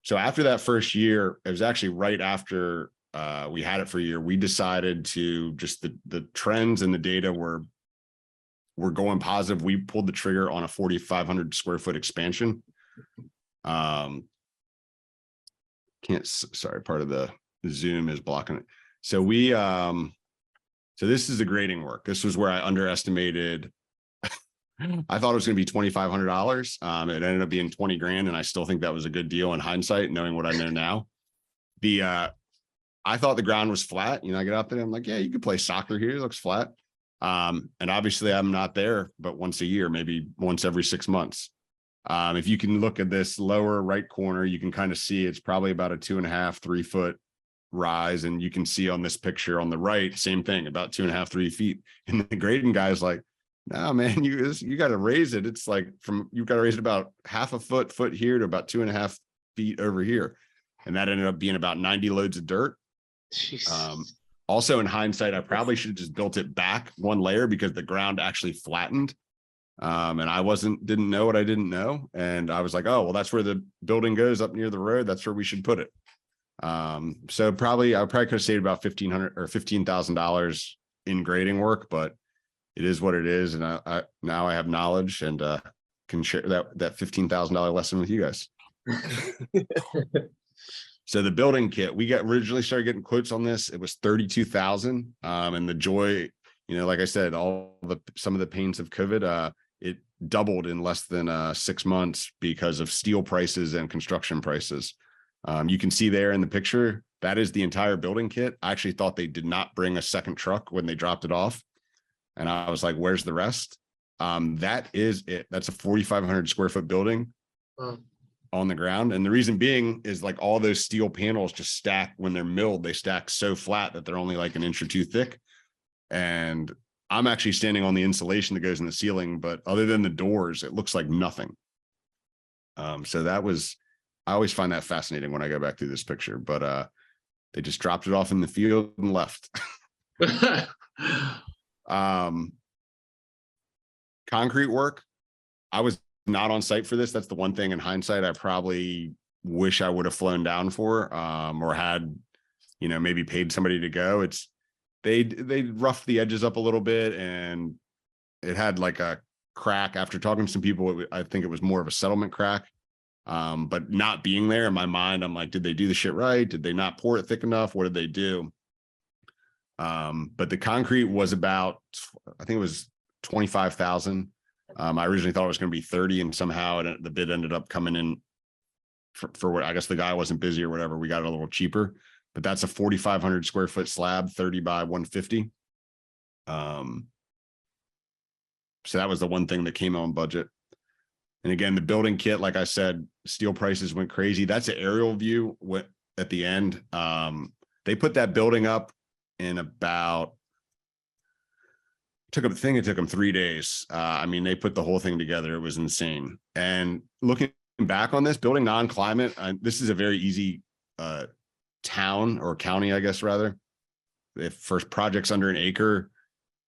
So after that first year, it was actually right after we had it for a year, we decided to just the trends and the data were going positive. We pulled the trigger on a 4,500 square foot expansion. Sorry, part of the Zoom is blocking it. So we, so this is the grading work. This was where I underestimated. I thought it was going to be $2,500. It ended up being 20 grand. And I still think that was a good deal in hindsight, knowing what I know now. I thought the ground was flat. I get up there, I'm like, yeah, you could play soccer here. It looks flat. And obviously I'm not there, but once a year, maybe once every 6 months. If you can look at this lower right corner, you can kind of see it's probably about a 2.5, 3 foot rise. And you can see on this picture on the right, same thing, about 2.5, 3 feet. And the grading guy is like, no, man, you got to raise it. It's like you've got to raise it about half a foot here to about 2.5 feet over here. And that ended up being about 90 loads of dirt. Also in hindsight, I probably should have just built it back one layer because the ground actually flattened. And I didn't know what I didn't know. And I was like, oh, well, that's where the building goes up near the road. That's where we should put it. So I probably could have saved about $1,500 or $15,000 in grading work, but it is what it is. And I now I have knowledge and can share that $15,000 lesson with you guys. So the building kit, we originally started getting quotes on this. It was $32,000. And the joy, like I said, some of the pains of COVID, it doubled in less than 6 months because of steel prices and construction prices. You can see there in the picture, that is the entire building kit. I actually thought they did not bring a second truck when they dropped it off. And I was like, where's the rest? That is it. That's a 4,500 square foot building on the ground. And the reason being is like all those steel panels just stack when they're milled, they stack so flat that they're only like an inch or two thick. And I'm actually standing on the insulation that goes in the ceiling, but other than the doors, it looks like nothing. So I always find that fascinating when I go back through this picture, but they just dropped it off in the field and left. Concrete work, I was not on site for this. That's the one thing in hindsight I probably wish I would have flown down for, or had, maybe paid somebody to go. They roughed the edges up a little bit, and it had like a crack. After talking to some people, I think it was more of a settlement crack. But not being there in my mind, I'm like, did they do the shit right? Did they not pour it thick enough? What did they do? But the concrete was about, I think it was 25,000. I originally thought it was going to be 30, and somehow the bid ended up coming in for what, I guess the guy wasn't busy or whatever. We got it a little cheaper, but that's a 4,500 square foot slab, 30 by 150. So that was the one thing that came on budget. And again, the building kit, like I said, steel prices went crazy. That's an aerial view at the end. They put that building up in about, it took them 3 days. I mean, they put the whole thing together. It was insane. And looking back on this building, non-climate, this is a very easy town or county, I guess, rather. If for projects under an acre,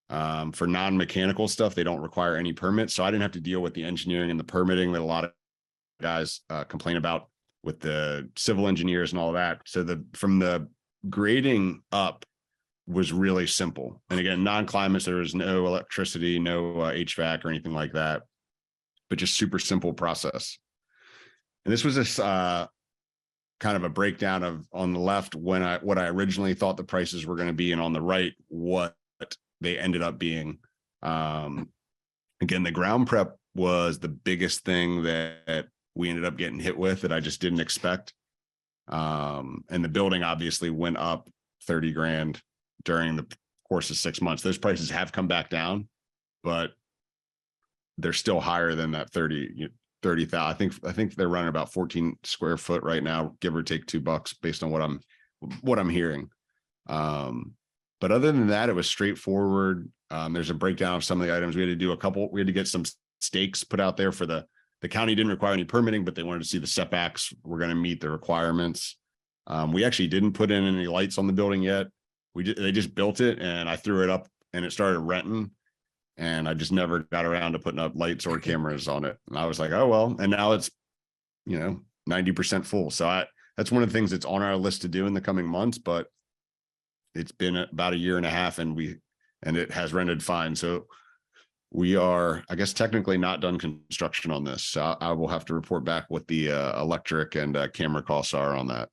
for non-mechanical stuff, they don't require any permits. So I didn't have to deal with the engineering and the permitting that a lot of guys complain about with the civil engineers and all that. So from the grading up was really simple. And again, non-climate, there was no electricity, no HVAC or anything like that, but just super simple process. And this was this kind of a breakdown of, on the left, what I originally thought the prices were going to be, and on the right, what they ended up being. Again, the ground prep was the biggest thing that we ended up getting hit with that I just didn't expect. And the building obviously went up 30 grand during the course of 6 months. Those prices have come back down, but they're still higher than that 30,000. I think they're running about 14 square foot right now, give or take $2 based on what I'm hearing. But other than that, it was straightforward. There's a breakdown of some of the items. We had to get some stakes put out there for the county. Didn't require any permitting, but they wanted to see the setbacks were going to meet the requirements. We actually didn't put in any lights on the building yet. They just built it, and I threw it up and it started renting, and I just never got around to putting up lights or cameras on it. And I was like, oh, well, and now 90% full. So that's one of the things that's on our list to do in the coming months, but it's been about a year and a half and it has rented fine. So we are, I guess, technically not done construction on this. So I will have to report back what the electric and camera costs are on that.